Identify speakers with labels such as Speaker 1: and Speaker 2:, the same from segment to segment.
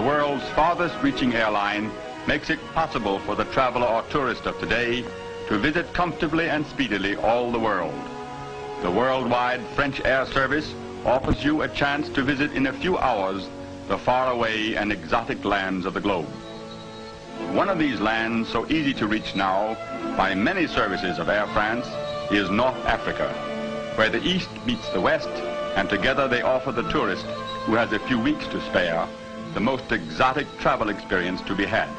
Speaker 1: the world's farthest reaching airline, makes it possible for the traveler or tourist of today to visit comfortably and speedily all the world. The worldwide French air service offers you a chance to visit in a few hours the faraway and exotic lands of the globe. One of these lands, so easy to reach now by many services of Air France, is North Africa, where the East meets the West, and together they offer the tourist who has a few weeks to spare the most exotic travel experience to be had.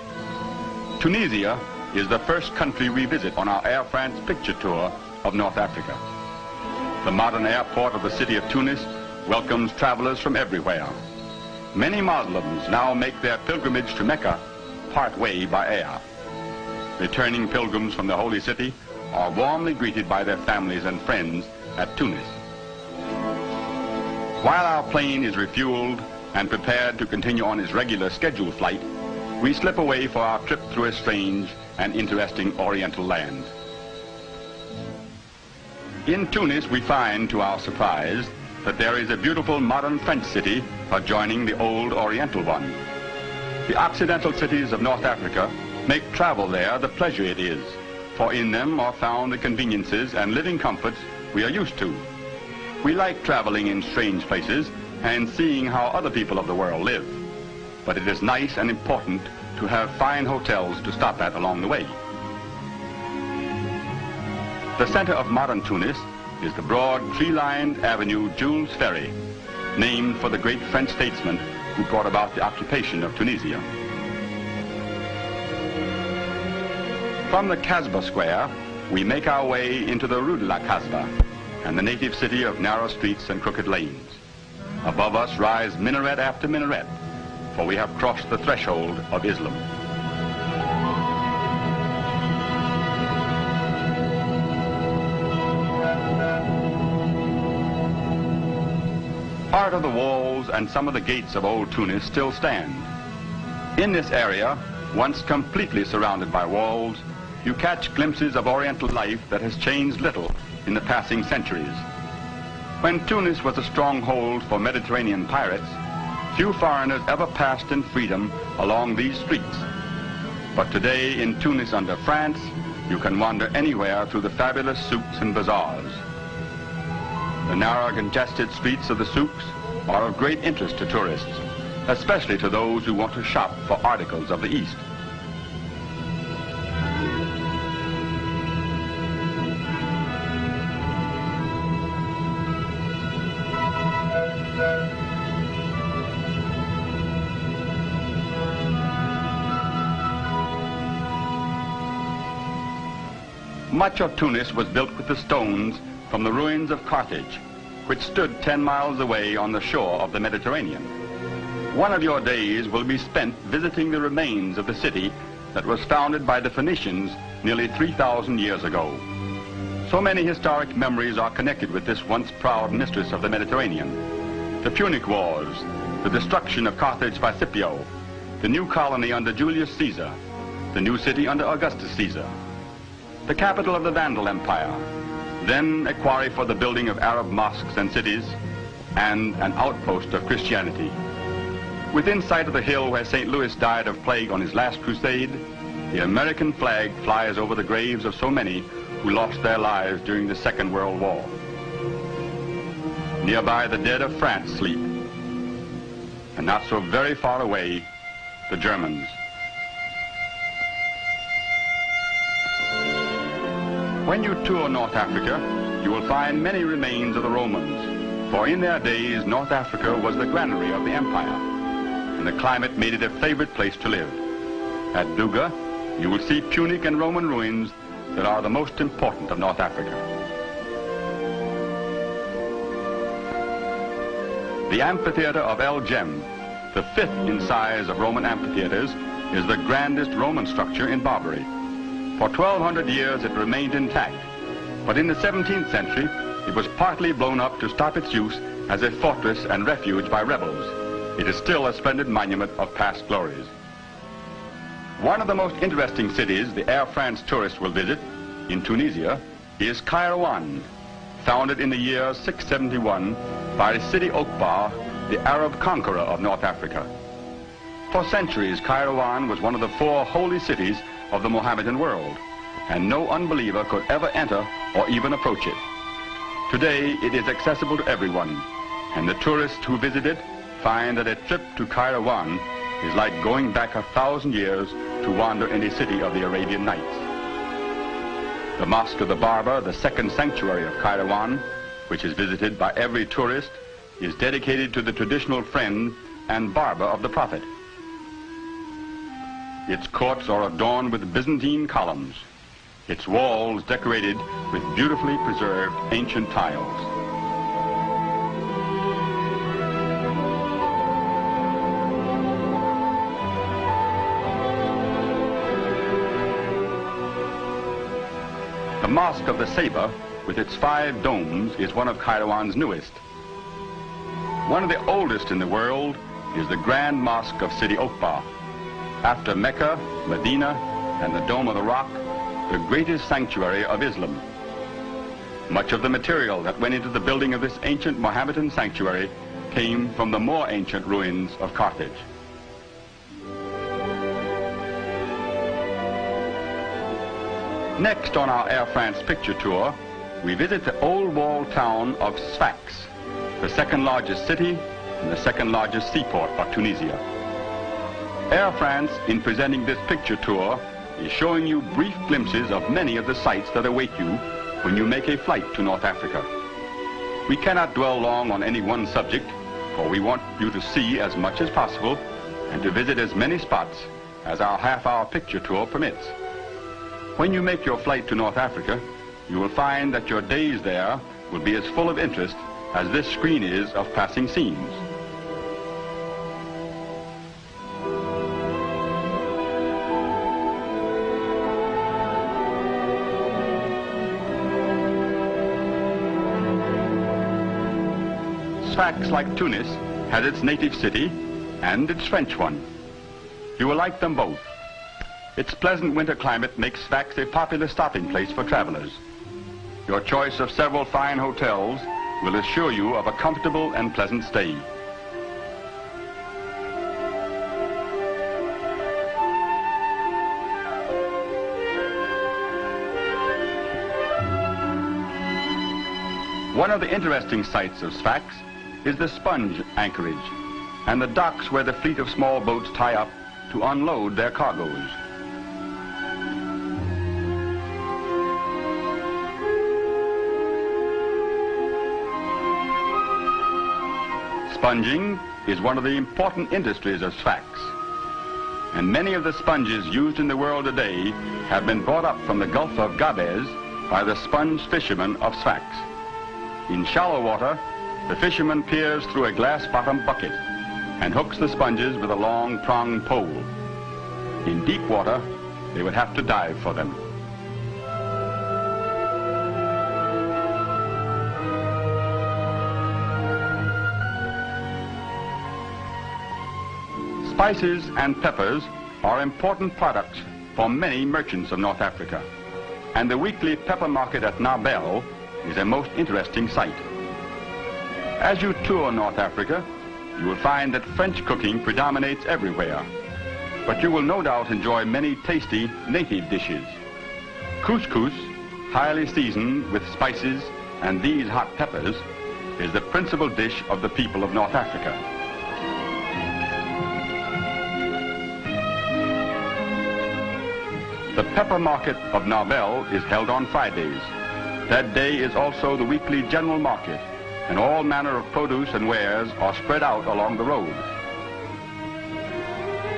Speaker 1: Tunisia is the first country we visit on our Air France picture tour of North Africa. The modern airport of the city of Tunis welcomes travelers from everywhere. Many Muslims now make their pilgrimage to Mecca part way by air. Returning pilgrims from the holy city are warmly greeted by their families and friends at Tunis. While our plane is refueled and prepared to continue on its regular scheduled flight, we slip away for our trip through a strange and interesting Oriental land. In Tunis, we find, to our surprise, that there is a beautiful modern French city adjoining the old Oriental one. The Occidental cities of North Africa make travel there the pleasure it is, for in them are found the conveniences and living comforts we are used to. We like traveling in strange places and seeing how other people of the world live, but it is nice and important to have fine hotels to stop at along the way. The center of modern Tunis is the broad tree-lined avenue Jules Ferry, named for the great French statesman who brought about the occupation of Tunisia. From the Kasbah Square, we make our way into the Rue de la Kasbah and the native city of narrow streets and crooked lanes. Above us rise minaret after minaret, for we have crossed the threshold of Islam. Part of the walls and some of the gates of old Tunis still stand. In this area, once completely surrounded by walls, you catch glimpses of Oriental life that has changed little in the passing centuries. When Tunis was a stronghold for Mediterranean pirates, few foreigners ever passed in freedom along these streets. But today in Tunis under France, you can wander anywhere through the fabulous souks and bazaars. The narrow, congested streets of the souks are of great interest to tourists, especially to those who want to shop for articles of the East. Much of Tunis was built with the stones from the ruins of Carthage, which stood 10 miles away on the shore of the Mediterranean. One of your days will be spent visiting the remains of the city that was founded by the Phoenicians nearly 3,000 years ago. So many historic memories are connected with this once proud mistress of the Mediterranean. The Punic Wars, the destruction of Carthage by Scipio, the new colony under Julius Caesar, the new city under Augustus Caesar, the capital of the Vandal Empire, then a quarry for the building of Arab mosques and cities, and an outpost of Christianity. Within sight of the hill where St. Louis died of plague on his last crusade, the American flag flies over the graves of so many who lost their lives during the Second World War. Nearby, the dead of France sleep, and not so very far away, the Germans. When you tour North Africa, you will find many remains of the Romans, for in their days, North Africa was the granary of the empire, and the climate made it a favorite place to live. At Duga, you will see Punic and Roman ruins that are the most important of North Africa. The amphitheater of El Jem, the 5th in size of Roman amphitheaters, is the grandest Roman structure in Barbary. For 1,200 years it remained intact, but in the 17th century it was partly blown up to stop its use as a fortress and refuge by rebels. It is still a splendid monument of past glories. One of the most interesting cities the Air France tourist will visit in Tunisia is Kairouan, founded in the year 671 by Sidi Okbar, the Arab conqueror of North Africa. For centuries, Kairouan was one of the 4 holy cities of the Mohammedan world, and no unbeliever could ever enter or even approach it. Today, it is accessible to everyone, and the tourists who visit it find that a trip to Kairouan is like going back 1,000 years to wander in a city of the Arabian Nights. The Mosque of the Barber, the second sanctuary of Kairouan, which is visited by every tourist, is dedicated to the traditional friend and barber of the Prophet. Its courts are adorned with Byzantine columns, its walls decorated with beautifully preserved ancient tiles. The Mosque of the Sabre, with its 5 domes, is one of Kairouan's newest. One of the oldest in the world is the Grand Mosque of Sidi Oqba. After Mecca, Medina, and the Dome of the Rock, the greatest sanctuary of Islam. Much of the material that went into the building of this ancient Mohammedan sanctuary came from the more ancient ruins of Carthage. Next on our Air France picture tour, we visit the old walled town of Sfax, the second largest city and the second largest seaport of Tunisia. Air France, in presenting this picture tour, is showing you brief glimpses of many of the sights that await you when you make a flight to North Africa. We cannot dwell long on any one subject, for we want you to see as much as possible and to visit as many spots as our half-hour picture tour permits. When you make your flight to North Africa, you will find that your days there will be as full of interest as this screen is of passing scenes. Sfax, like Tunis, has its native city and its French one. You will like them both. Its pleasant winter climate makes Sfax a popular stopping place for travelers. Your choice of several fine hotels will assure you of a comfortable and pleasant stay. One of the interesting sights of Sfax is the sponge anchorage and the docks where the fleet of small boats tie up to unload their cargoes. Sponging is one of the important industries of Sfax, and many of the sponges used in the world today have been brought up from the Gulf of Gabes by the sponge fishermen of Sfax. In shallow water, the fisherman peers through a glass-bottomed bucket and hooks the sponges with a long pronged pole. In deep water, they would have to dive for them. Spices and peppers are important products for many merchants of North Africa, and the weekly pepper market at Narbel is a most interesting sight. As you tour North Africa, you will find that French cooking predominates everywhere, but you will no doubt enjoy many tasty native dishes. Couscous, highly seasoned with spices and these hot peppers, is the principal dish of the people of North Africa. The pepper market of Narbel is held on Fridays. That day is also the weekly general market, and all manner of produce and wares are spread out along the road.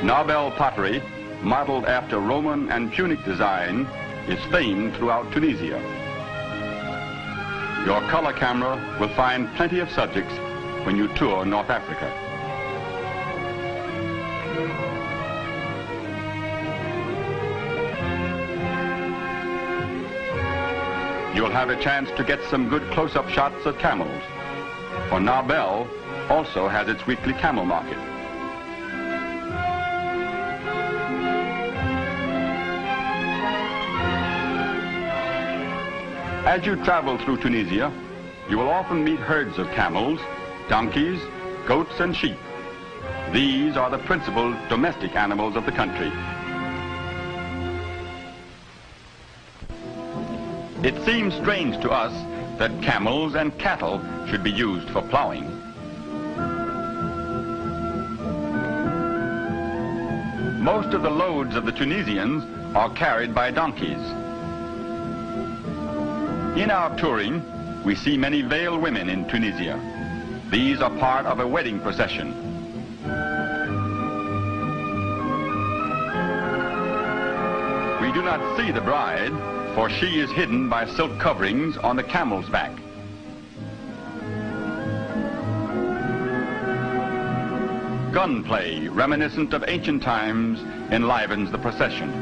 Speaker 1: Narbel pottery, modeled after Roman and Punic design, is famed throughout Tunisia. Your color camera will find plenty of subjects when you tour North Africa. You'll have a chance to get some good close-up shots of camels, for Narbel also has its weekly camel market. As you travel through Tunisia, you will often meet herds of camels, donkeys, goats, and sheep. These are the principal domestic animals of the country. It seems strange to us that camels and cattle should be used for plowing. Most of the loads of the Tunisians are carried by donkeys. In our touring, we see many veiled women in Tunisia. These are part of a wedding procession. We do not see the bride, for she is hidden by silk coverings on the camel's back. Gunplay, reminiscent of ancient times, enlivens the procession.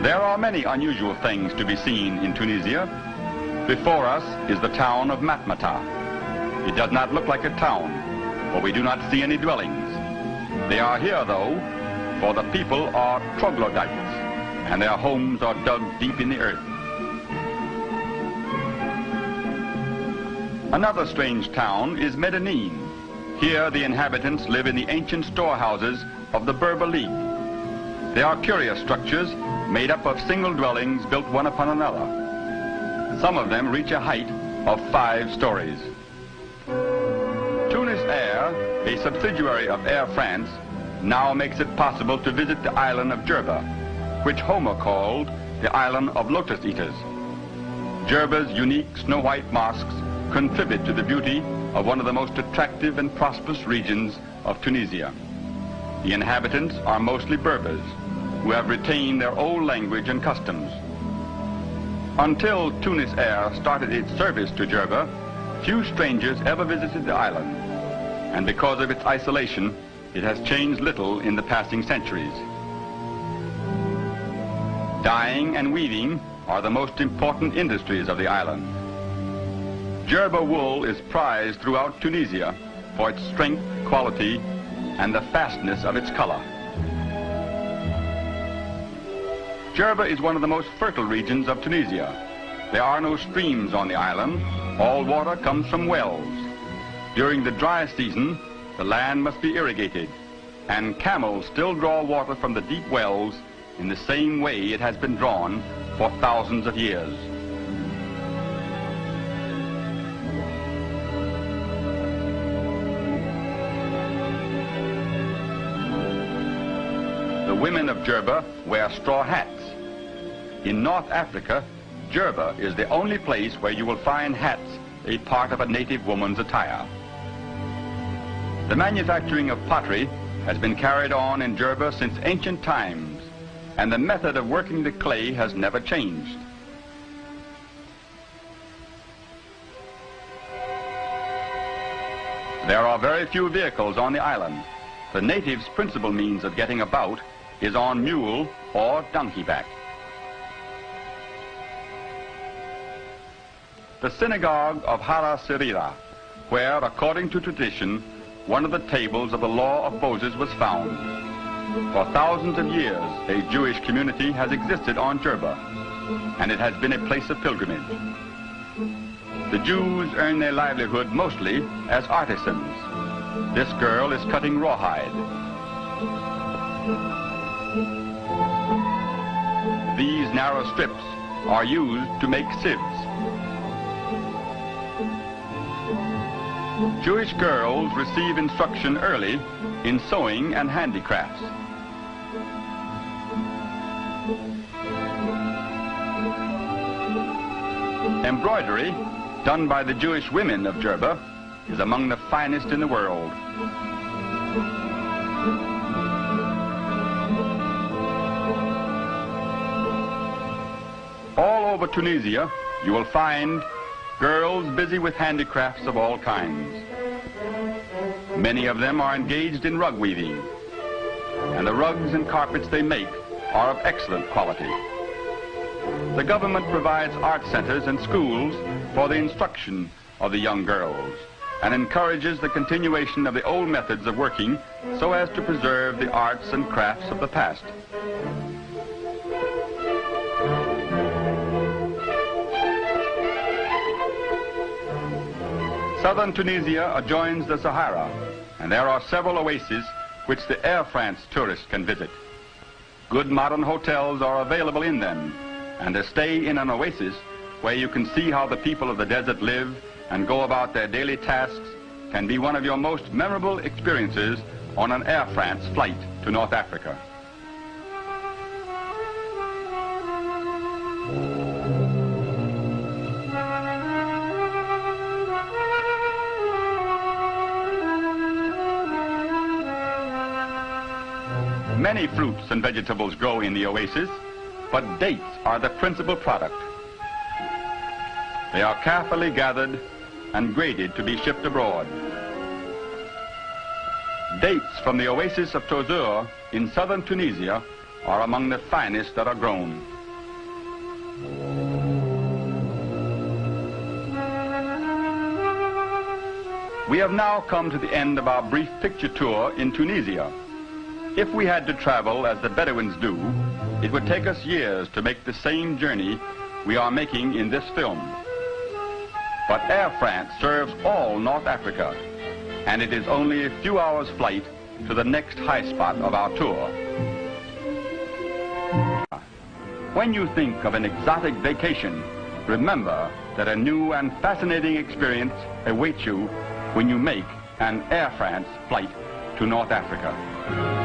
Speaker 1: There are many unusual things to be seen in Tunisia. Before us is the town of Matmata. It does not look like a town, for we do not see any dwellings. They are here, though, for the people are troglodytes, and their homes are dug deep in the earth. Another strange town is Medellin. Here the inhabitants live in the ancient storehouses of the Berber League. They are curious structures made up of single dwellings built one upon another. Some of them reach a height of 5 stories. Tunis Air, a subsidiary of Air France, now makes it possible to visit the island of Jerba, which Homer called the island of lotus eaters. Jerba's unique snow-white mosques contribute to the beauty of one of the most attractive and prosperous regions of Tunisia. The inhabitants are mostly Berbers, who have retained their old language and customs. Until Tunis Air started its service to Jerba, few strangers ever visited the island, and because of its isolation, it has changed little in the passing centuries. Dyeing and weaving are the most important industries of the island. Jerba wool is prized throughout Tunisia for its strength, quality, and the fastness of its color. Jerba is one of the most fertile regions of Tunisia. There are no streams on the island. All water comes from wells. During the dry season, the land must be irrigated, and camels still draw water from the deep wells in the same way it has been drawn for thousands of years. The women of Jerba wear straw hats. In North Africa, Jerba is the only place where you will find hats a part of a native woman's attire. The manufacturing of pottery has been carried on in Jerba since ancient times, and the method of working the clay has never changed. There are very few vehicles on the island. The natives' principal means of getting about is on mule or donkey back. The synagogue of Hara Sirira, where, according to tradition, one of the tables of the law of Moses was found. For thousands of years, a Jewish community has existed on Jerba, and it has been a place of pilgrimage. The Jews earn their livelihood mostly as artisans. This girl is cutting rawhide. These narrow strips are used to make sieves. Jewish girls receive instruction early in sewing and handicrafts. Embroidery, done by the Jewish women of Jerba, is among the finest in the world. All over Tunisia, you will find girls busy with handicrafts of all kinds. Many of them are engaged in rug weaving, and the rugs and carpets they make are of excellent quality. The government provides art centers and schools for the instruction of the young girls and encourages the continuation of the old methods of working so as to preserve the arts and crafts of the past. Southern Tunisia adjoins the Sahara, and there are several oases which the Air France tourist can visit. Good modern hotels are available in them, and a stay in an oasis where you can see how the people of the desert live and go about their daily tasks can be one of your most memorable experiences on an Air France flight to North Africa. Many fruits and vegetables grow in the oasis, but dates are the principal product. They are carefully gathered and graded to be shipped abroad. Dates from the oasis of Tozeur in southern Tunisia are among the finest that are grown. We have now come to the end of our brief picture tour in Tunisia. If we had to travel as the Bedouins do, it would take us years to make the same journey we are making in this film. But Air France serves all North Africa, and it is only a few hours' flight to the next high spot of our tour. When you think of an exotic vacation, remember that a new and fascinating experience awaits you when you make an Air France flight to North Africa.